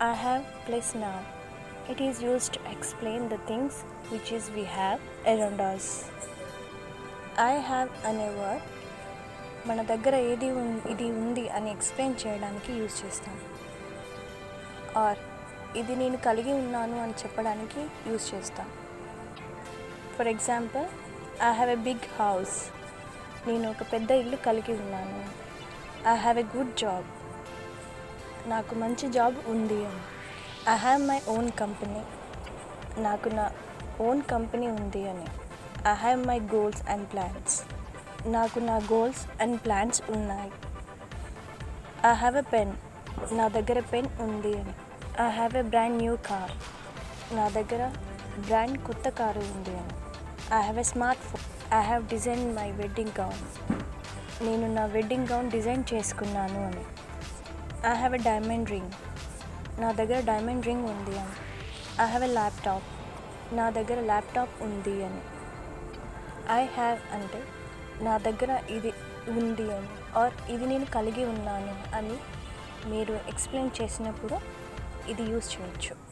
I have plus noun. It is used to explain the things which is we have around us. I have అనే word మన దగ్గర ఇది ఉంది అని explain చేయడానికి యూజ్ చేస్తాం. ఆర్ ఇది నేను కలిగి ఉన్నాను అని చెప్పడానికి యూజ్ చేస్తాం. For example, I have a big house. నేను ఒక పెద్ద ఇల్లు కలిగి ఉన్నాను. I have a good job. నాకు మంచి జాబ్ ఉంది అని. I have my own company. నాకు నా ఓన్ కంపెనీ ఉంది అని. I have my goals and plans. నాకు నా గోల్స్ అండ్ ప్లాన్స్ ఉన్నాయి. I have a pen. నా దగ్గర పెన్ ఉంది అని. I have a brand new car. నా దగ్గర బ్రాండ్ కొత్త కారు ఉంది అని. I have a smart phone. I have design my wedding gown. నేను నా వెడ్డింగ్ గౌన్ డిజైన్ చేసుకున్నాను అని. I have a diamond ring. నా దగ్గర డైమండ్ రింగ్ ఉంది అని. I have a laptop. నా దగ్గర ల్యాప్టాప్ ఉంది అని. ఐ హ్యావ్ అంటే నా దగ్గర ఇది ఉంది అని, ఆర్ ఇది నేను కలిగి ఉన్నాను అని మీరు ఎక్స్ప్లెయిన్ చేసినప్పుడు ఇది యూజ్ చేయొచ్చు.